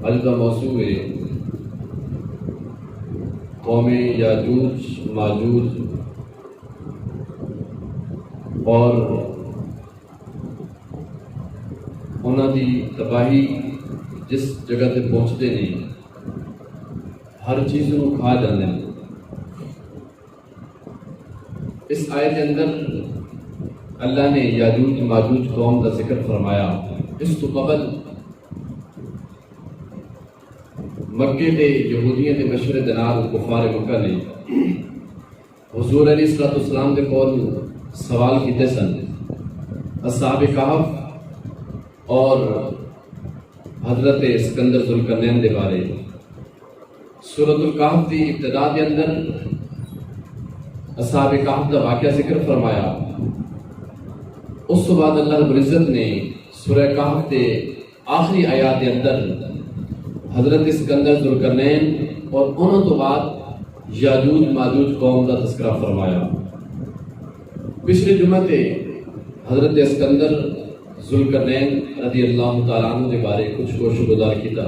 اج کا موضوع ہے قوم یاجوج ماجوج اور انہاں دی تباہی جس جگہ تے پہنچتے نہیں ہر چیز کو کھا جاندے ہیں۔ اس آیت کے اندر اللہ نے یاجوج ماجوج قوم کا ذکر فرمایا۔ اس تو قبل مکے تے یہودیاں تے مشورے دے نال کفار مکہ نے حضور علیہ الصلوۃ والسلام دے کول سوال کیتے سن اصحاب کہف اور حضرت اسکندر ذوالقرنین دے بارے۔ سورۃ الکہف دی ابتدا دے اندر اصحاب کہف دا واقعہ ذکر فرمایا۔ اس تو بعد اللہ رب العزت نے سورہ کہف دے آخری آیات دے اندر حضرت اسکندر ذوالقرنین اور انہوں تو بعد یاجوج ماجوج قوم کا تذکرہ فرمایا۔ پچھلے جمعہ تے حضرت اسکندر ذوالقرنین رضی اللہ تعالیٰ عنہ کے بارے کچھ گوش و گزار کیتا۔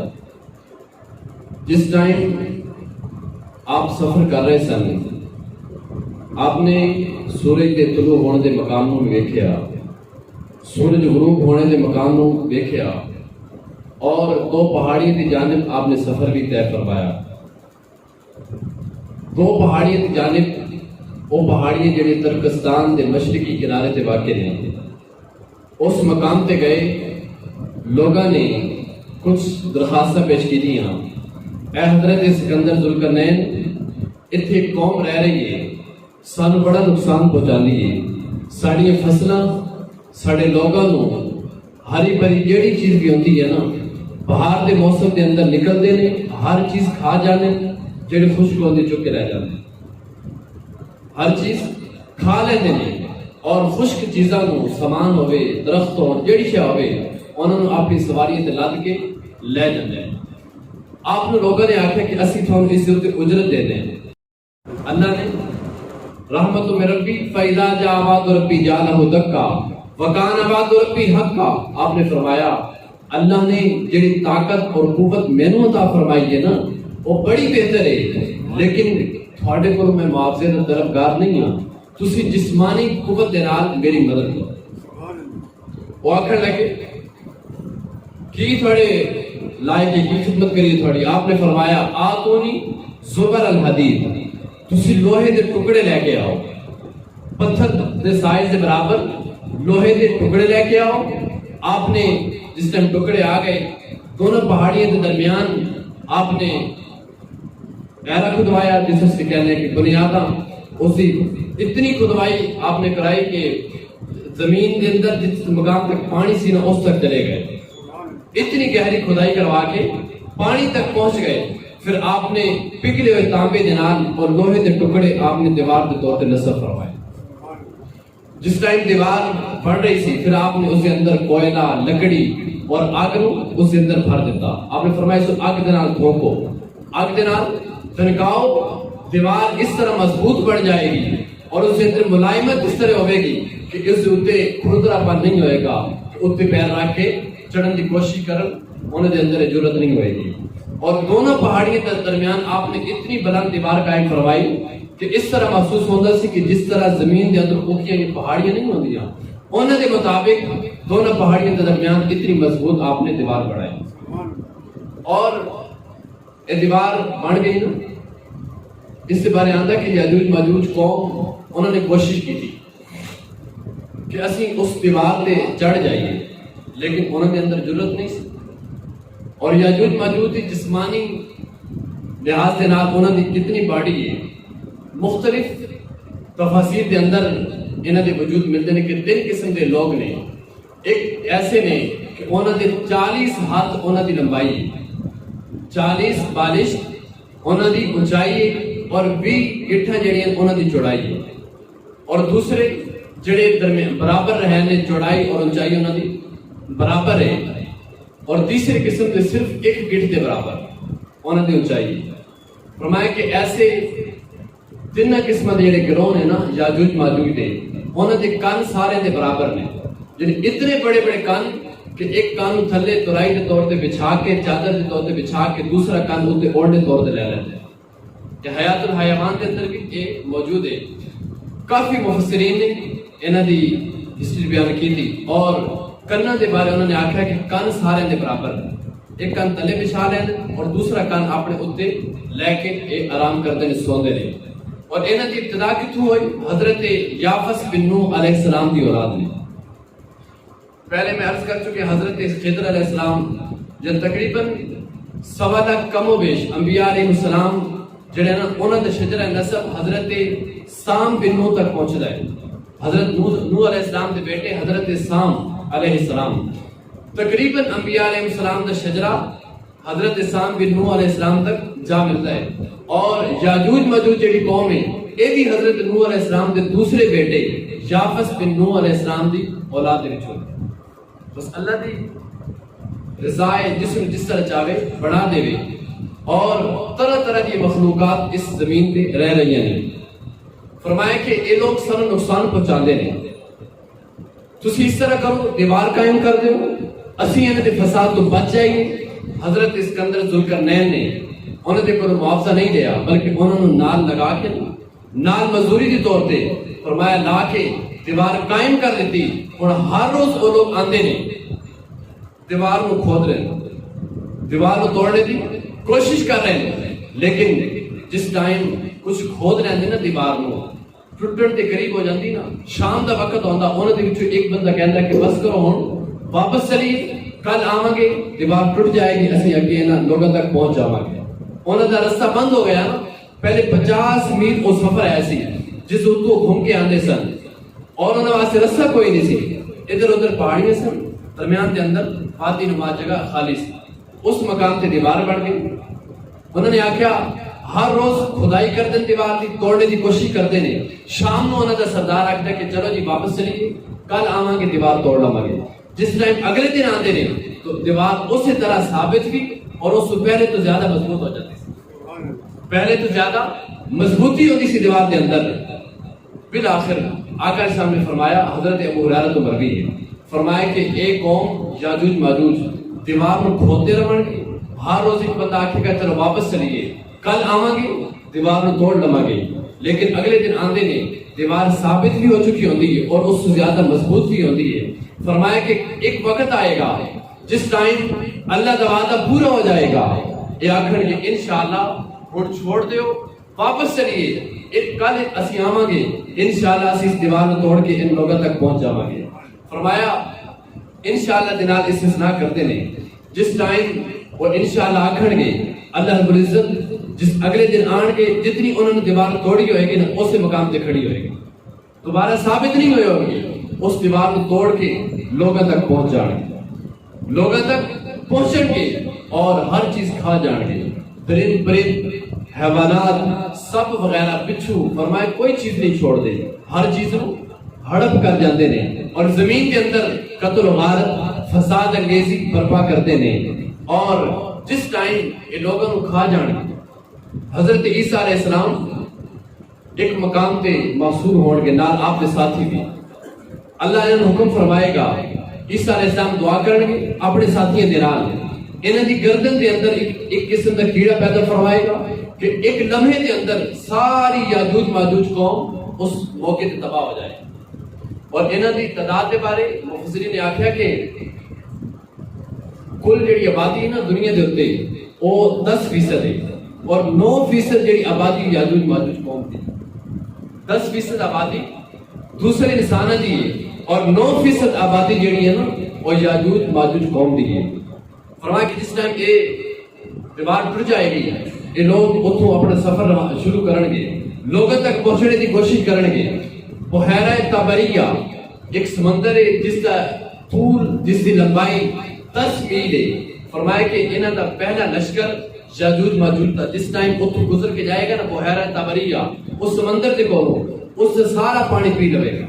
جس ٹائم آپ سفر کر رہے سن آپ نے سورج کے طلوع ہونے کے مقام کو ویکھیا، سورج غروب ہونے کے مقام کو ویکھیا اور دو پہاڑیوں کی جانب آپ نے سفر بھی طے فرمایا۔ دو پہاڑیوں کی جانب وہ پہاڑیاں جڑی ترکستان کے مشرقی کنارے تے واقع ہیں، اس مقام تے گئے لوگوں نے کچھ درخواستیں پیش کی دیا۔ اے حضرت اسکندر ذوالقرنین، اتنے ایک قوم رہ رہی ہے، سانو بڑا نقصان پہنچاندی ہے، ساڑی فصلاں ساڑے لوگوں کو ہری بھری جیڑی چیز بھی ہوتی ہے نا باہر دے موسم دے اندر نکلتے ہیں، ہر چیز کھا جانے، جڑے خشک ہوندے چک کے رہ جاتے، ہر چیز کھا لیتے ہیں اور خشک چیزاں کو سامان ہوئے درخت ہو جڑی شے ہوئے انہوں نے اپنی سواری تے لاد کے لے جاندے۔ آپ نے لوگوں نے آکھیا کہ اسی تھانوں اس تے اجرت دے دیں۔ اللہ نے رحمت من ربی فَإِذَا جَاءَ وَعْدُ رَبِّي جَعَلَهُ دَكَّا وَكَانَ وَعْدُ رَبِّي حَقًّا۔ آپ نے فرمایا اللہ نے جڑی طاقت اور قوت مینوں عطا فرمائی ہے نا وہ بڑی بہتر ہے، لیکن تھوڑے کو میں معاوضے کا طلبگار نہیں ہوں، تسی جسمانی قوت دے نال میری مدد کرو۔ وہ آخر لگے کی تھوڑے لائق کی خدمت کریے تھوڑی۔ آپ نے فرمایا آتونی زبر الحدید، تسی لوہے دے ٹکڑے لے کے آؤ، پتھر دے سائز دے برابر لوہے دے ٹکڑے لے کے آؤ۔ آپ نے جس ٹائم ٹکڑے آ گئے دونوں پہاڑیوں کے درمیان آپ نے گہرا کھدوایا، جس سے کہنے کی بنیاداں اسی اتنی کھدوائی آپ نے کرائی کہ زمین کے اندر جس مقام تک پانی سی نا اس تک چلے گئے، اتنی گہری کھدائی کروا کے پانی تک پہنچ گئے۔ پھر آپ نے پگھلے ہوئے تانبے دے نال اور لوہے دے ٹکڑے آپ نے دیوار کے طور پہ نصب فرمائے۔ جس ٹائم دیوار بڑھ رہی سی پھر آپ نے اس کے اندر کوئلہ لکڑی اور آگ نو اس کے اندر بھر دیتا۔ آپ نے فرمایا اس آگ دے نال دھوکو، آگ دے نال تنکاؤ، دیوار اس طرح مضبوط بن جائے گی اور اس کے اندر ملائمت اس طرح ہوئے گی کہ اس کے اوپر کھردرا پن نہیں ہوئے گا، اس پہ پیر رکھ کے چڑھن کی کوشش کرن انہیں دے اندر ضرورت نہیں ہوئے گی۔ اور دونوں پہاڑیوں کے درمیان آپ نے اتنی بلند دیوار قائم فرمائی کہ اس طرح محسوس ہوتا سی کہ جس طرح زمین کے اندر اوکھیاں یہ پہاڑیاں نہیں ہوندیاں، انہوں کے مطابق دونوں پہاڑیوں کے درمیان اتنی مضبوط آپ نے دیوار بڑھائی اور یہ دیوار بن گئی نا۔ اس سے بارے آندہ کہ یاجوج ماجوج قوم انہوں نے کوشش کی تھی کہ اسی اس دیوار تے چڑھ جائیے، لیکن انہوں کے اندر جرت نہیں سی۔ اور یاجوج ماجوج کی جسمانی لحاظ سے نال انہوں کی کتنی باڑی ہے، مختلف تفاصیر کے اندر انہوں کے وجود ملتے ہیں کہ 3 قسم کے لوگ نے۔ ایک ایسے نے کہ انہوں نے 40 ہاتھ انہوں کی لمبائی ہے، 40 بالش انہوں کی اونچائی اور 20 گٹھاں جڑی انہوں کی چوڑائی ہے، اور دوسرے جڑے درمیان برابر رہنے چوڑائی اور اونچائی انہوں کی برابر ہے، اور تیسری قسم کے صرف 1 گٹھ کے برابر انہوں کی اونچائی ہے۔ فرمایا کہ ایسے 3 قسم کے جڑے گروہ نے نا یاجوج ماجوج دے، انہوں کے کن سارے دے برابر نے، یعنی اتنے بڑے بڑے کن کہ ایک کان تھلے تورائی کے طور پہ بچھا کے چادر کے طور پہ بچھا کے دوسرا کان اتنے اوڑھنے طور پہ لے لیتے ہیں کہ حیات الحیوان کے اندر بھی یہ موجود ہے. کافی مفسرین نے انہاں دی ہسٹری بیان کی تھی اور کناں دے بارے انہوں نے آکھا کہ کان سارے دے برابر ہے. ایک کان تلے بچھا لین اور دوسرا کان اپنے اتنے لے کے اے آرام کرتے ہیں سوندے نے. اور انہاں دی ابتدا کتوں ہوئی؟ حضرت یافس بن نوح علیہ السلام دی اولاد نے. پہلے میں عرض کر چکے حضرت خضر علیہ السلام جب تقریباً 1.25 لاکھ کم و بیش انبیاء علیہ السلام جڑے نا انہاں دے شجرہ نسب حضرت سام بن نوح تک پہنچدا ہے. حضرت نوح علیہ السلام دے بیٹے حضرت سام علیہ السلام تقریباً انبیاء علیہ السلام دا شجرہ حضرت سام بن نوح علیہ السلام تک جا ملتا ہے. اور یاجوج ماجوج جڑی قوم ہے اے بھی حضرت نوح علیہ السلام دے دوسرے بیٹے یافس بن نوح علیہ السلام دی اولاد دے وچوں. بس اللہ دی رضا ہے جسم جس طرح چاہے بنا دے وے اور طرح طرح کی مخلوقات اس زمین پہ رہ رہی ہیں. فرمایا کہ یہ لوگ سر نقصان پہنچاندے نے تسی اس طرح کرو دیوار قائم کر دیو اسی انہاں دے فساد تو بچ جائیے. حضرت اسکندر ذوالقرنین نے انہاں دے کوئی معاوضہ نہیں دیا بلکہ انہوں نے نال لگا کے نال مزدوری دی طور پہ فرمایا لا کے دیوار قائم کر دیتی. اور ہر روز وہ لوگ آندے نے دیوار کو کھود رہے ہیں دیوار کو توڑنے دی کوشش کر رہے ہیں لیکن جس ٹائم کچھ کھود رہے ہیں نا دیوار کو ٹوٹن کے قریب ہو جاتی نا شام دا وقت آندا انہاں دے وچوں ایک بندہ کہندا کہ بس کرو ہن واپس چلیے کل آواں گے دیوار ٹوٹ جائے گی اسی اگے انہاں لوگوں تک پہنچ جاواں گے. انہاں دا رستہ بند ہو گیا نا. پہلے 50 میل وہ سفر ایسی جس اتو گھوم کے آندے سن اور انہاں واسطے رستہ کوئی نہیں سی. ادھر ادھر پہاڑیاں سن درمیان دے اندر وادی نما جگہ خالی سی. اس مقام تے دیوار بڑھ گئی. انہوں نے آکھیا ہر روز خدائی کردے دیوار دی توڑنے دی کوشش کردے نے. شام نو انہاں دا سردار آکھدا کہ چلو جی واپس چلیے کل آواں گے دیوار توڑ لواں گے. جس ٹائم اگلے دن آندے نے تو دیوار اسی طرح ثابت بھی اور اس سے پہلے تو زیادہ مضبوط ہو جاتی سی. پہلے تو زیادہ مضبوطی ہوتی سی دیوار دے اندر. بالآخر آقا صاحب نے فرمایا حضرت ابو ہریرہ تو مروی ہے فرمایا کہ ایک قوم یاجوج ماجوج دیوار کو کھودتے رہن گے. ہر روز ایک بندہ آکھے گا چلو واپس چلیے کل آواں گے دیوار کو توڑ لواں گے. لیکن اگلے دن آندے نے دیوار ثابت بھی ہو چکی ہوتی ہے اور اس سے زیادہ مضبوط بھی ہوتی ہے. فرمایا کہ ایک وقت آئے گا جس ٹائم اللہ دا وعدہ پورا ہو جائے گا یہ آخر کہ انشاءاللہ ہن چھوڑ دیو واپس چلیے ایک کل اسی آواں گے انشاءاللہ اسی اس دیوار کو توڑ کے ان لوگوں تک پہنچ جاواں گے. فرمایا انشاءاللہ دنال استثناء کرتے نے جس ٹائم اور انشاءاللہ آکھن گے اللہ رب العزت جس اگلے دن آن کے جتنی انہوں نے دیوار توڑی ہوئے گی نا اسی مقام تے کھڑی ہوئے گی دوبارہ ثابت نہیں ہوئے ہوگی. اس دیوار کو توڑ کے لوگوں تک پہنچ جان گے لوگوں تک پہنچن گے اور ہر چیز کھا جان گے. درند پرند حیوانات سب وغیرہ بچھو فرمائے کوئی چیز نہیں چھوڑ دے ہر چیز ہڑپ کر جاندے نے اور زمین کے اندر قتل و غارت فساد انگیزی برپا کرتے نے. اور جس ٹائم یہ لوگوں کو کھا جان گے حضرت عیسیٰ علیہ السلام ایک مقام تے محصور ہون گے نال آپ کے ساتھی بھی. اللہ نے حکم فرمائے گا عیسیٰ علیہ السلام دعا کریں گے اپنے ساتھیوں دے نال انہاں دی گردن دے اندر ایک قسم کا کیڑا پیدا فرمائے گا کہ ایک لمحے دے اندر ساری یاجوج ماجوج قوم اس موقع تے تباہ ہو جائے. اور انہاں دی تعداد دے بارے مفسرین نے آکھیا کہ کل جڑی آبادی ہے نا دنیا دے اوتے او 10% ہے اور 9% جڑی آبادی یاجوج ماجوج قوم دی. 10% آبادی دوسرے انسانہ دی ہے اور 9% آبادی جڑی ہے نا وہ یاجوج ماجوج قوم دی ہے. فرمایا کہ جس ٹائم یہ دیوار ٹوٹ جائے گی یہ لوگ اتوں اپنا سفر شروع کرن گے لوگوں تک پہنچنے کی کوشش کرن گے. بحیرہ طبریہ ایک سمندر ہے جس کا طول جس کی لمبائی 10 میل ہے. فرمایا کہ انہاں دا پہلا لشکر یاجوج ماجوج تھا. جس ٹائم اتوں گزر کے جائے گا نا بحیرہ طبریہ اس سمندر دے کولوں اس سے سارا پانی پی لوے گا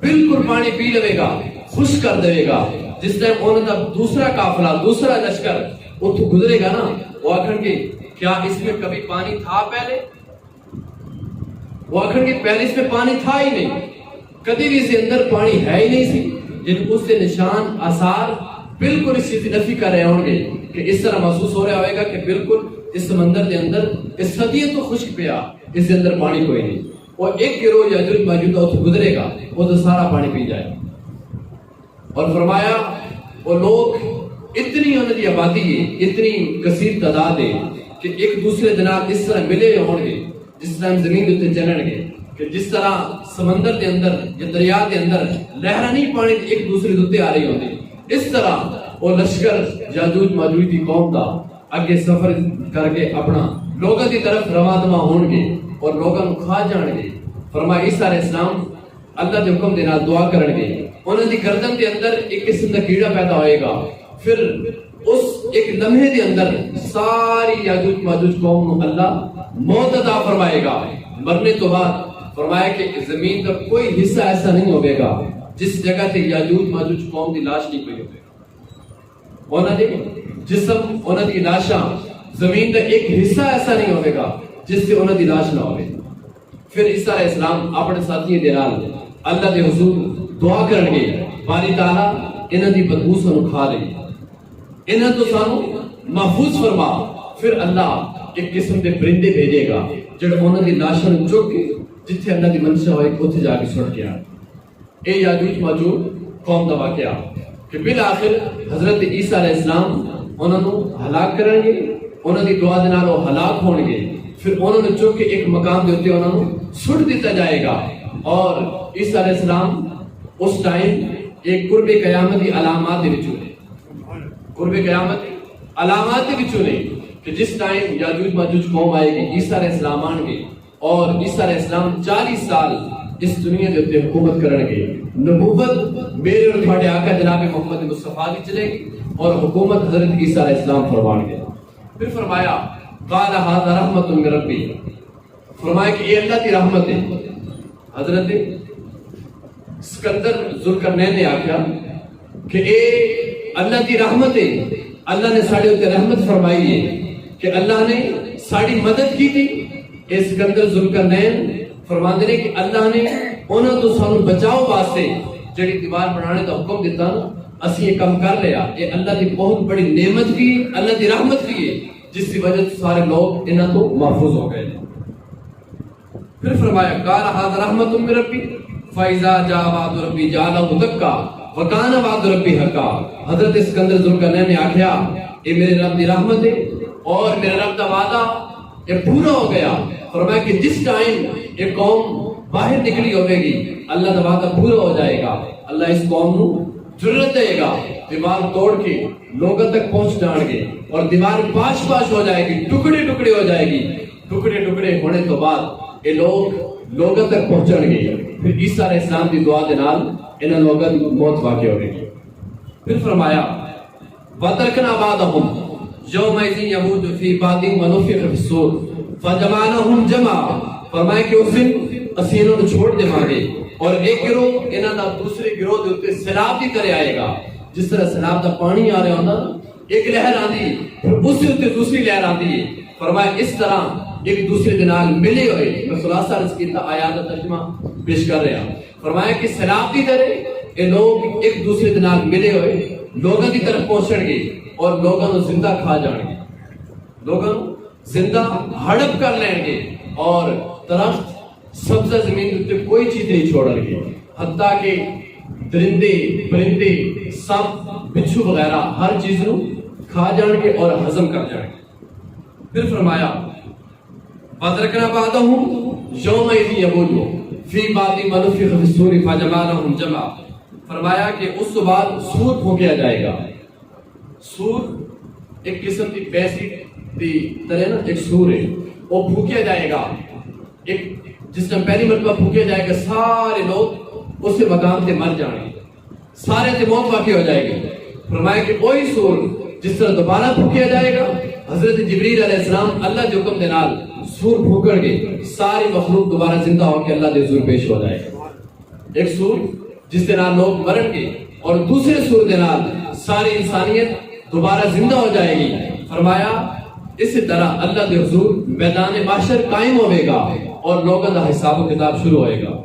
بالکل پانی پی لوے گا خشک کر دے گا. جس ٹائم انہوں کا دوسرا قافلہ دوسرا لشکر اتوں گزرے گا نا وہ آخر کے کیا اس میں کبھی پانی تھا پہلے وہ آخر کے پہلے اس میں پانی تھا ہی نہیں کبھی بھی اس کے اندر پانی ہے ہی نہیں سی. جن اس کے نشان آثار بالکل اس چیز کی نفی کر رہے ہوں گے کہ اس طرح محسوس ہو رہا ہوئے گا کہ بالکل اس سمندر کے اندر اس صدیوں تو خشک پیا، اس کے اندر پانی کوئی نہیں، اور ایک گروہ یاجوج ماجوج اتوں گزرے گا وہ تو سارا پانی پی جائے. اور فرمایا وہ لوگ اتنی انہوں کی آبادی ہے، اتنی کثیر تعداد ہے کہ ایک دوسرے جناب اس طرح ملے ہون گے جس طرح زمین کے اتنے چلن گے کہ جس طرح سمندر کے اندر یا دریا کے اندر لہریں نہیں پانی ایک دوسرے کے اتنے آ رہی ہوتی، اس طرح وہ لشکر یاجوج ماجوج کی قوم کا اگے سفر کر کے اپنا لوگوں کی طرف رواں ہون گے اور لوگوں کو کھا جان گے. فرمایا عیسیٰ علیہ السلام اللہ کے حکم دے نال دعا کرن گے، انہوں دی گردن کے اندر ایک قسم کا کیڑا پیدا ہوئے گا، پھر اس ایک لمحے دے اندر ساری یاجوج ماجوج قوم کو اللہ موت عطا فرمائے گا. مرنے تو بعد فرمایا کہ زمین کا کوئی حصہ ایسا نہیں ہوگا گا جس جگہ تے یاجوج ماجوج قوم دی لاش نہیں پئی ہوگی. انہوں نے جسم انہوں دی لاشاں زمین کا ایک حصہ ایسا نہیں ہوگا گا جس سے انہوں دی لاش نہ ہوگی. پھر عیسیٰ علیہ السلام اپنے ساتھی دے نال اللہ دے حضور دعا کرن گے، باری تعالیٰ انہوں دی بدبو سانو کھا لے، انہوں تو سانو محفوظ فرما. پھر اللہ ایک قسم کے پرندے بھیجے گا جڑے انہوں دی لاشاں چک کے جتھے اللہ دی منشا ہوئے اتنے جا کے سٹ کے آئے. اے یاجوج ماجوج قوم دا واقعہ کہ بالآخر حضرت عیسیٰ علیہ السلام انہوں نے ہلاک کریں گے، انہوں دی دعا دے نال وہ ہلاک ہون گے. پھر انہوں نے چک کے ایک مقام دے اتنے انہوں نے سٹ دیتا جائے گا. اور عیسیٰ علیہ السلام اس ٹائم ایک قرب قیامت کی علامات دے وچوں نے، قرب قیامت علامات دے وچوں نے کہ جس ٹائم یاجوج ماجوج قوم آئے گی، عیسیٰ علیہ السلام آن گے اور عیسیٰ علیہ السلام 40 سال اس دنیا کے اتنے حکومت کرن گے. نبوت میرے اور تھوڑے آقا جناب محمد مصطفیٰ کی چلے گی اور حکومت حضرت عیسیٰ علیہ السلام فرمان گے. پھر فرمایا قال ھذا رحمت من ربی، فرمایا کہ یہ اللہ کی رحمت ہے. حضرت اسکندر ذوالقرنین نے آکھا کہ اے اللہ کی رحمت ہے، اللہ نے ساڑے اتنے رحمت فرمائی ہے کہ اللہ نے ساڑی مدد کی تھی. اسکندر ذوالقرنین فرماندے نے کہ اللہ نے انہوں تو سانو بچاؤ واسطے جڑی دیوار بنانے کا حکم دیتا نا اسی یہ کام کر لیا. یہ اللہ کی بہت بڑی نعمت کی، اللہ کی رحمت کی ہے جس کی وجہ سے سارے لوگ انہاں تو محفوظ ہو گئے. پھر فرمایا قال ھذا رحمت من ربی فاذا جاء وعد ربی جعلہ دکا وکان وعد ربی حقا. حضرت اسکندر ذوالقرنین نے آکھیا یہ میرے رب کی رحمت ہے اور میرے رب کا وعدہ یہ پورا ہو گیا. فرمایا کہ جس ٹائم یہ قوم باہر نکلی ہوئے گی اللہ کا وعدہ پورا ہو جائے گا. اللہ اس قوم کو جرت دے گا، دیوار توڑ کے لوگوں تک پہنچ جان گے اور دیوار پاش پاش ہو جائے گی، ٹکڑے ٹکڑے ہو جائے گی. ٹکڑے ٹکڑے ہونے تو بعد یہ لوگ لوگوں تک پہنچن گے. پھر عیسیٰ علیہ السلام کی دعا دے نال انہاں لوگوں کی موت واقع ہو گئی. پھر فرمایا وَتَرَكْنَا بَعْضَهُمْ يَوْمَئِذٍ يَمُوجُ فِي بَعْضٍ وَنُفِخَ فِي الصُّورِ فَجَمَعْنَاهُمْ جَمْعًا. فرمایا کہ اس دن اسی انہوں نے چھوڑ دیں گے اور ایک گروہ انہاں دا دوسرے گروہ دے اوپر سیلاب کی طرح آئے گا. جس طرح سیلاب دا پانی آ رہا ہوندا ایک لہر آندی پھر اس دے اوپر دوسری لہر آندی ہے. فرمایا اس طرح ایک دوسرے دے نال ملے ہوئے. میں خلاصہ عرض کیتا آیات کا ترجمہ پیش کر رہا. فرمایا کہ سیلاب کی طرح یہ لوگ ایک دوسرے دے نال ملے ہوئے لوگوں کی طرف پہنچن گے اور لوگوں کو زندہ کھا جان گے، لوگوں زندہ ہڑپ کر لیں گے اور درخت سبزہ زمین تے کوئی چیز نہیں چھوڑن گے، حتیٰ کہ درندے پرندے سانپ بچھو وغیرہ ہر چیز نو کھا جان گے اور ہضم کر جان گے. پھر فرمایا وَتَرَكْنَا بَعْضَهُمْ يَوْمَئِذٍ يَمُوجُ فِي بَعْضٍ وَنُفِخَ فِي الصُّورِ فَجَمَعْنَاهُمْ جَمْعًا. فرمایا کہ اس کے بعد سور پھونکیا جائے گا. سور ایک قسم کی پیسی دی طرح نا ایک سور ہے، وہ پھونکیا جائے گا. ایک جس نے پہلی مرتبہ پھونکیا جائے گا سارے لوگ اس مقام سے مر جائیں گے، سارے سے موت واقع ہو جائے گی. فرمایا کہ وہی سور جس طرح دوبارہ پھونکیا جائے گا حضرت جبریل علیہ السلام اللہ کے حکم دے نال سور پھونکن گے، ساری مخلوق دوبارہ زندہ ہو کے اللہ کے حضور پیش ہو جائے گا. ایک سور جس کے نال لوگ مرن گے اور دوسرے سور کے نال ساری انسانیت دوبارہ زندہ ہو جائے گی. فرمایا اسی طرح اللہ کے حضور میدان محشر قائم ہوئے گا اور لوگوں کا حساب و کتاب شروع ہوئے گا.